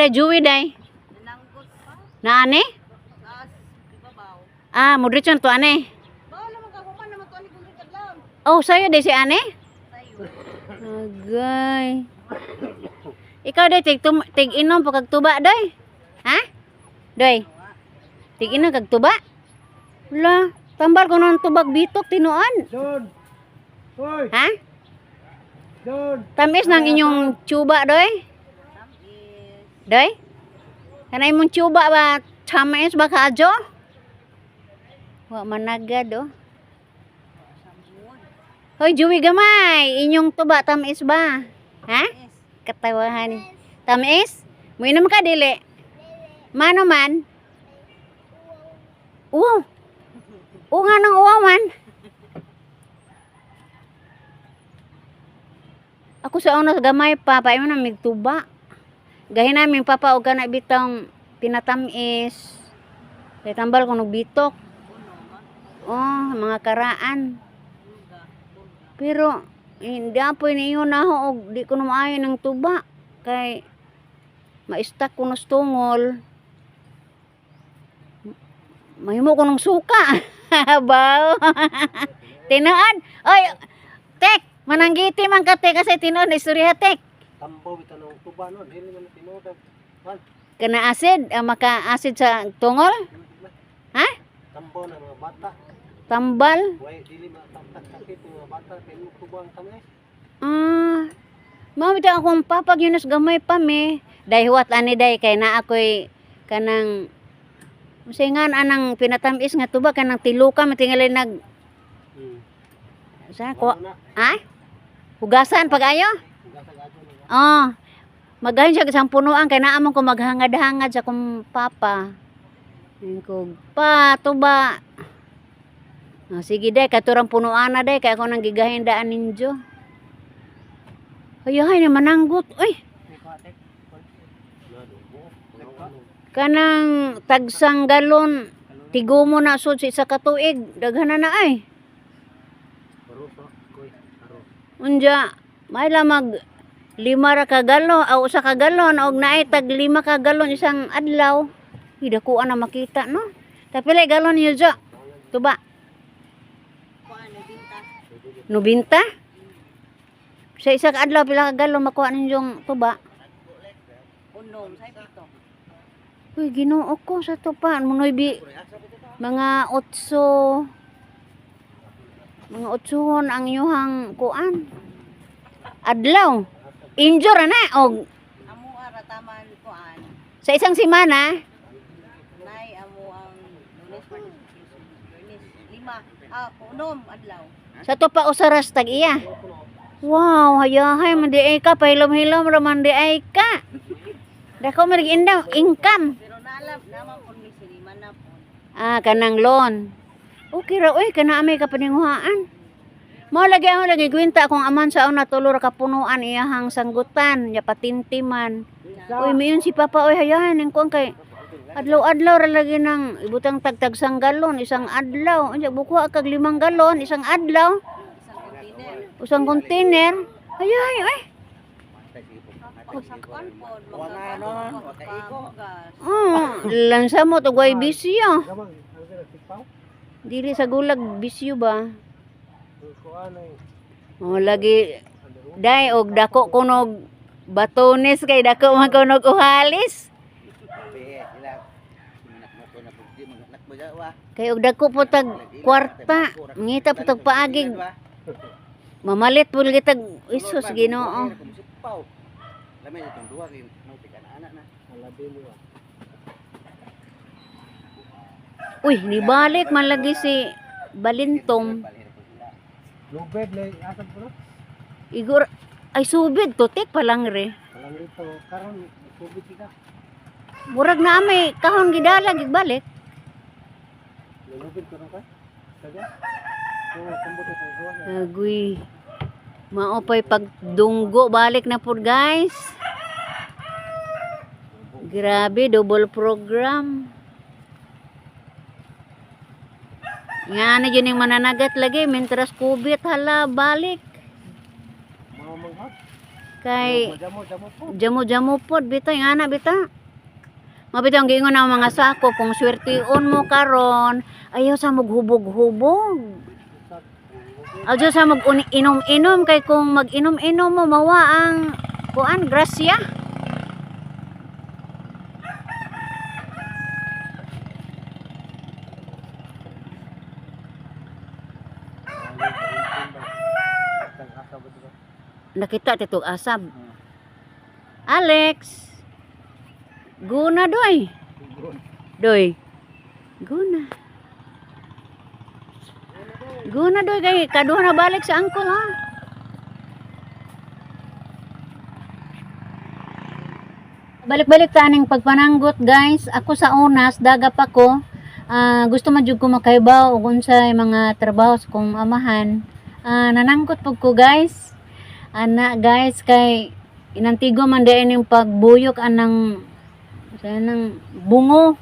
day Juwi day. Nanggot pa. Na ane? Taas, ibabaw. Ah, modern to ane. Bawal naman ka human naman to ani kung kadlaw. Oh, sayo day si ane? Sayo. Agay. Ikaw day tig inom pag tuba day. Ha? Day. Tig inom kag tuba? Wala, tambal ko nang tubag bitok tinuan. Don. Hoy, Ha? Don. Tamis nang inyong tuba doy? Tamis. Doy? Kanay mong tuba ba tamis ba kadyo? Wa managad oh. Sambun. Hoy, Juwi gamay, inyong tuba tamis ba? Ha? Yes. Katawahan. Tamis? Mo inom ka dili? Mano man? Uwaw. O nga nang uwaw man. Ako sa una gamay pa, paimo na migtuba. Gahin namin papa og kana bitang pinatamis. Kay tambal ko og bitok. Oh, mga karaan. Pero hindi apoy niyo na ho og di ko na maayo ng tuba kay ma-stuck ko ng tungol. Mahimo ko ng suka. Baw. Tinuod. Oy, tek, mananggiti man ka tek kasi tinuod na istorya tek. Tambo bitaw ng tuba non, dili man tinuod. Han, Kana acid, maka-acid sa tungol? Ha? tambo na mga bata. Tambal? Way dili matamtak sakit ng mga bata kay mo tuba ang tamis. Ah. Mao bitaw akong papag Yunus gamay pa me. Dai huwat ani day kay na ako'y kanang musingan anang pinatamis nga tuba kanang tiluka matingali nag sa ko ha? Hugasan pag-ayo? Oh. Magayon siya sa punuan kay naamon ko maghangad-hangad sa kong papa. Ko pa tuba. Oh, sige day katurang punuan na day kay ako nang gigahindaan ninyo. Ayahay na mananggot. Uy. Kanang tagsang galon tigumo na sud sa isa ka tuig daghan na ay. Unja may lamag 5 ra ka galon o usa ka galon og naay tag 5 ka galon isang adlaw. Hidakuan na makita no. Tapi lay galon niyo jo. Tuba. Kuan na binta. 90? Sa isa ka adlaw pila ka galon makuha ninyong tuba? Unom, say pito. Uy, Ginoo ko sa tupa. Munoy bi mga 8 ang inyong kuan. Adlaw. Injure na og Amo ara taman kuan. sa isang semana. Nay amo ang Lunes, Martes, Lunes, 5. Unom adlaw. Sa tupa usaras tag iya. Wow, hayahay man di ay ka pahilom-hilom ra man di ay ka. Dako man indaw income. Pero naalam naman pun mi sinima na pun. Ah, kanang loan. Okay ra oy kana amay ka paninguhaan. Mao lagi kwenta kung aman sa una tulo ra ka punuan iyahang sanggutan, ya patintiman. Uy, mayon si papa oy hayahan ning kuan kay adlaw-adlaw ra lagi nang ibutang tagtag sang galon isang adlaw. Unya bukuha kag 5 galon isang adlaw. Isang container. Usang container. Hayahay oy. Sa kuan pun makaiko. Lansa mo to guay bisyo. Gamang ang tikpaw. Dili sa gulag bisyo ba? Kuan ay Oh, lagi day og dako kunog batones kay dako man kunog uhalis. Kay og dako po tag kwarta, ngita po tag paagig. Mamalit po kitag isus Ginoo. Lamay itong duwa kay nautik na anak na. Alabi mo. Uy, nibalik man lagi si Balintong. Lubed lay asam ko. Igor ay subid tutik pa lang re. Kalang rito karon subit kita. Murag na may kahon gidalag igbalik. Lubed ko na ka. Saga. Oh, kumbot ito duwa. Agoy. Mao pay pagdunggo balik na pud guys. Grabe double program. Nga na yun yung mananagat lagi mentras kubit hala balik. Mga manghap. Kay Jamo po. jamo-jamo pod bitaw nga na bitaw. Mabitaw ang giingon ng mga sako kung swertiun mo karon, ayaw sa maghubog-hubog. Ayaw sa mag-inom-inom kay kung mag-inom-inom mo mawa ang kuan grasya. Nakita titog asab. Alex. Guna doy. Doy. Guna. Guna doy kay kaduha na balik sa angkol ha. Balik-balik taning pagpananggot guys. Ako sa unas dagap ako. Gusto man jud ko makaibaw og unsay mga trabaho sa kong amahan. Nanangkot pug ko guys. Ana guys kay inantigo man din yung pagbuyok anang bungo.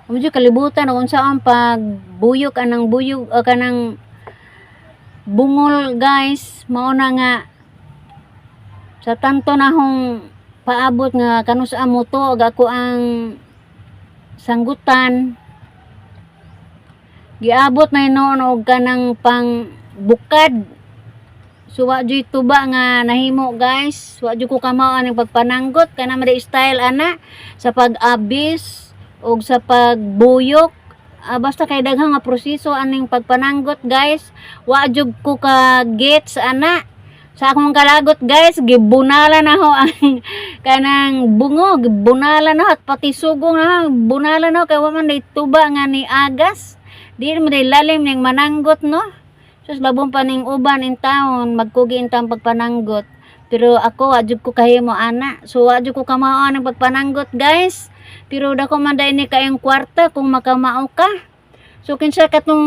Medyo kalibutan kung saan pagbuyok anang buyog o kanang bungol guys. Mauna nga sa tanto na hong paabot nga kanus amo to ag ako ang sanggutan. Giabot na noon og kanang pang bukad. So wa jud tuba nga nahimo guys. Wa jud ko kamao ang pagpananggot kana made style ana sa pag-abis og sa pagbuyok. Basta kay daghang nga proseso aning pagpananggot guys. Wa jud ko ka gets ana. Sa akong kalagot guys, gibunala na ho ang kanang bungo, gibunala na at pati sugong na bunala na kay wa man day tuba nga ni agas. Di mo day lalim ning mananggot no. Sus labong pa ning uban in town magkugi in town pagpananggot. Pero ako wa jud ko kahimo ana. So wa jud ko kamao ng pagpananggot guys. Pero dako man dai ni kayong kwarta kung makamao ka. So kinsa katong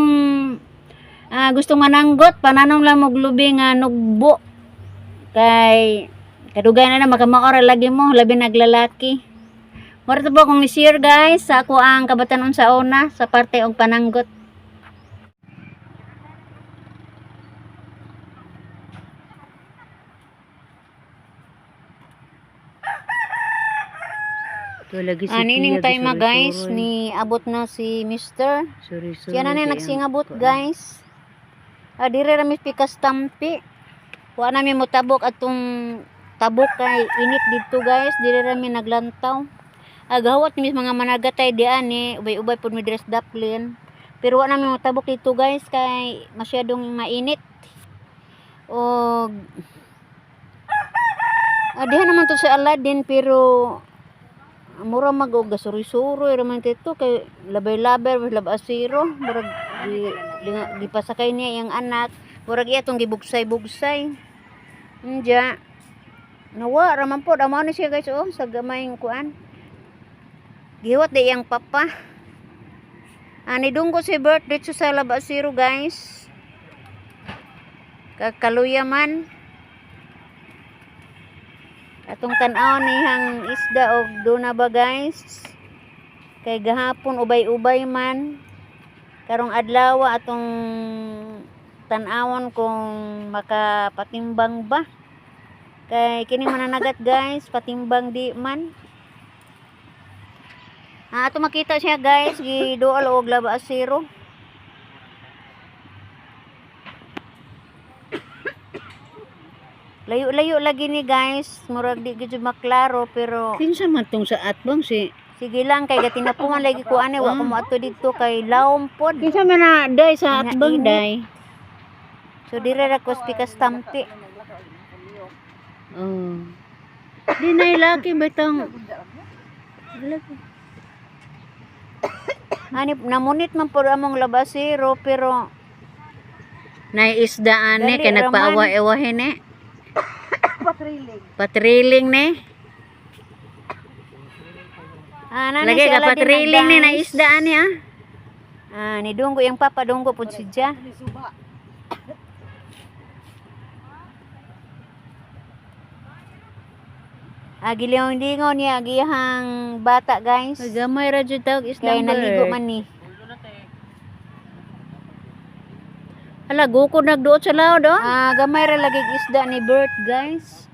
gusto mananggot pananom lang og lubi nga nugbo. Kay kadugay na makamao ra lagi mo labi naglalaki. Mora to po kung i-share guys sa ako ang kabatanon sa una sa parte og pananggot. Ani ning time guys ni abot na si Mr. Siya na ni nagsingabot guys. Dire ra mi pikas tampi. Wa na mi motabok atong tabok kay init dito guys. Dire ra mi naglantaw. Agawat mi mga managatay dian ni ubay-ubay pud mi dress daplin. Pero wa na mi motabok dito guys kay masyadong mainit. Og diha naman to sa Aladdin pero mura mag-og gasuri-suri raman dito kay labay-labay labasiro murag di pasakay niya yang anak murag iya tong gibugsay-bugsay Nya nawa raman po amo ni siya guys sa gamayng kuan giwat di yang papa ani dunggo si birthday sa labasiro guys kakaluya man atong tan-aw nihang isda og duna ba guys kay gahapon ubay-ubay man karong adlaw atong tan-awon kung makapatimbang ba kay kini mananagat guys patimbang di man ato makita siya guys giduol og laba asiro. Layo-layo lagi ni guys. Murag di gyud maklaro pero Kinsa man tong sa atbang si sige lang kay gatinapungan lagi ko ani wa ko mo ato dito kay lawom pod. kinsa man na day sa Nga atbang init. day. So dire ra ko pikas tampi. Oh. Di na laki betang. Ani namunit man pod among labasiro pero Naisda ani Dali, kay Raman. nagpaawa-ewahin eh. Patriling. Patriling ni. nana Lagi si ka Aladdin patriling ni guys. naisda ani ah. Ni dunggo yang papa dunggo pud sidya. Suba. Giliong-lingaw niya gihang bata guys. Gamay ra jud tawag isda. Kay naligo man ni. Ala gukod nagduot sa laod oh. Gamay ra lagi isda ni Bert guys.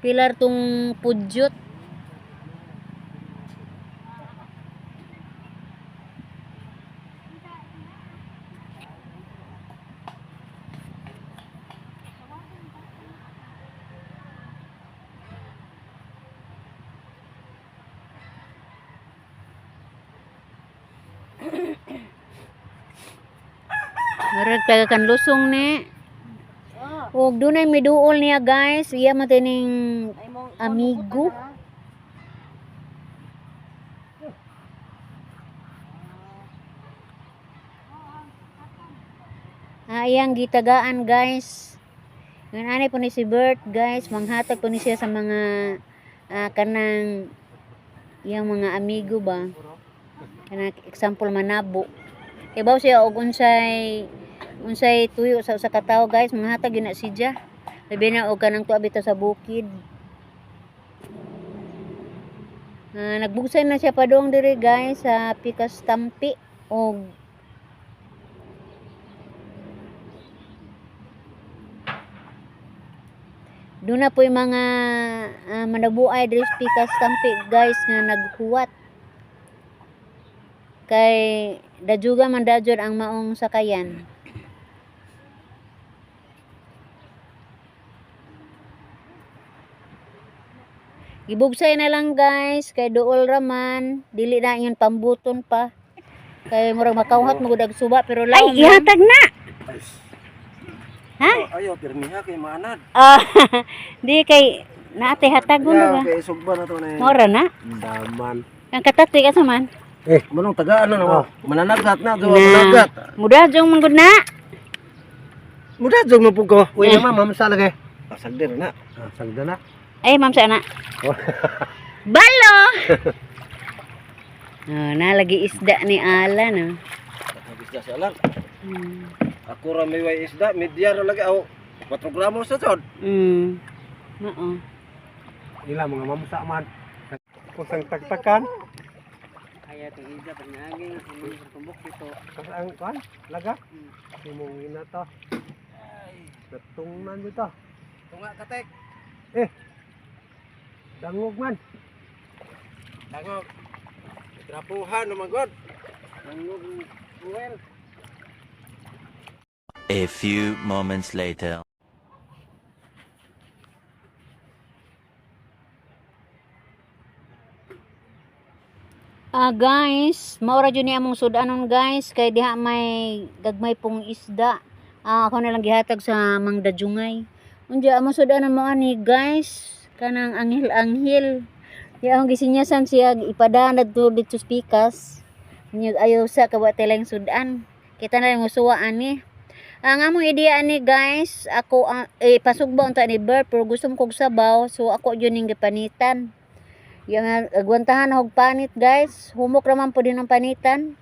Pilar tong pudyot. Marag taga kan lusong ni. Oh, Ug dunay miduol niya guys. Iya matining ay mo amigo. Iyang gitagaan guys. Ngan ani po ni si Bert guys, manghatag po ni siya sa mga kanang iyang mga amigo ba. Kanang example manabo. Kay baw siya og unsay tuyo sa usa ka tawo guys, manghatag yun na siya. Labi na og kanang tuwa bitaw sa bukid. Nagbugsay na siya padong diri guys sa Pikas Tampi og doon na po yung mga manabuay diri sa Pikas Tampi guys nga naghuwat. Kay dajuga man dajon ang maong sakayan. Gibugsay na lang guys kay duol raman, dili na yun pambuton pa. Kay murag makawhat mo gud og suba pero laom. Ay, ihatag na. Ha? Ayo pirmiha kay manad. Di kay naate hatagon ba? Kay sugba na to na. Mora na. Daman. Kang katati ka saman. Manong tagaan na no. Mananagat na do Na. managat. Muda jong manggod na. Muda jog mo pug ko. Uy naman mamsa lagi. Sagder na. Sagder na. Ay, ma'am sana. Balo! Nalagi isda ni Alan. Habis na sa lang. Ako ra may way isda, media ra lagi aw. 4 gramos sa tod. Oo. Ila mga mamsa man. Kusang tagtakan. Kaya itong isda pag naaging ang tumbok dito. Kasi ang kan laga. Himungin na to. Natungnan dito. Tunga katek. Dangog man. Dangog. Trapuhan naman god. Dangog. Well. A few moments later. Guys, maura jud ni among sudanon guys kay diha may gagmay pong isda. Ako na lang gihatag sa Mang Dajungay. Unja among sudanon mo ani guys, kanang anghel-anghel. Ya ang gisinyasan siya ipadanad to dito sa Pikas. Nya ayaw sa kabate lang sudan. Kita na lang usuwa ani. Ang among ideya ani guys, ako pasugba unta ni Bert pero gusto mo kog sabaw, so ako jud ning gipanitan. Yang agwantahan og panit guys, humok raman po din ang panitan.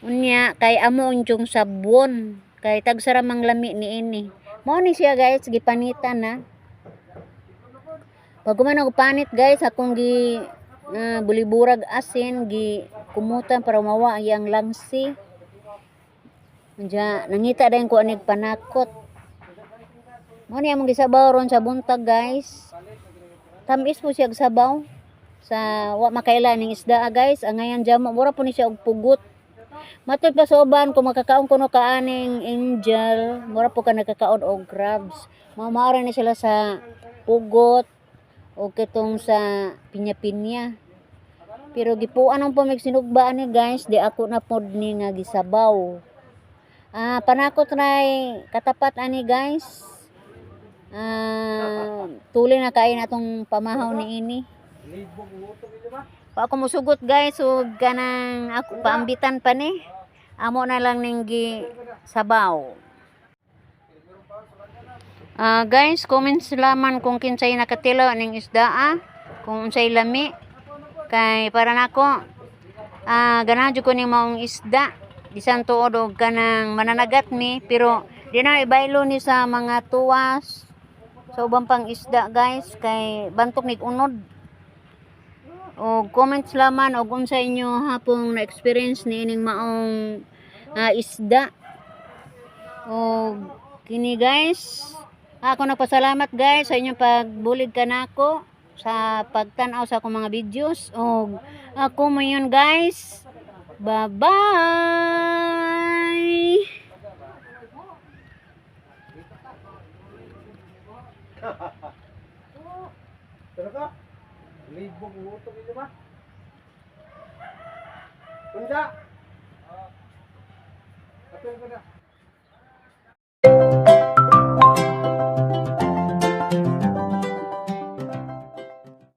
Unya kay amo unjong sabon, kay tagsara mang lami ni ini. Mao ni siya guys gipanitan na. Pag guman og panit guys, akong gi buliburag asin, gi kumutan para mawa ang langsi. Unya nangita dayon ko anig panakot. Mao ni among gisabaw ron sa buntag guys. Tamis po siya sabaw sa wa makaila ning isda guys. Angayan jamo mura po ni siya og pugot. Matod pa sa uban kung makakaon kuno ka aning angel, mura po ka nagkakaon og crabs. Mamaara ni sila sa pugot o kitong sa pinya-pinya. Pero gipuan ang pamigsinugba ani guys, di ako na pod ni nga gisabaw. Panakot ray katapat ani guys. Tuli na kain atong pamahaw ni ini. Pa ako musugot guys, so ganang ako paambitan pa ni. Amo na lang ning gi sabaw. Guys, comment laman kung kinsay nakatilo ning isda kung unsay lami. Kay para nako ganahan jud ko ning maong isda. Bisan tuod og kanang mananagat mi, pero di na ibaylo ni sa mga tuwas. Sa ubang pang isda guys, kay bantok nig unod. O comments laman og unsa inyo hapong na experience ni ining maong isda. O kini guys, ako nagpasalamat guys sa inyong pagbulig kanako sa pagtan-aw sa akong mga videos. O ako mo yun guys. Bye-bye. Pero ka? Libog utok ito ba? Unsa? Apil ko na.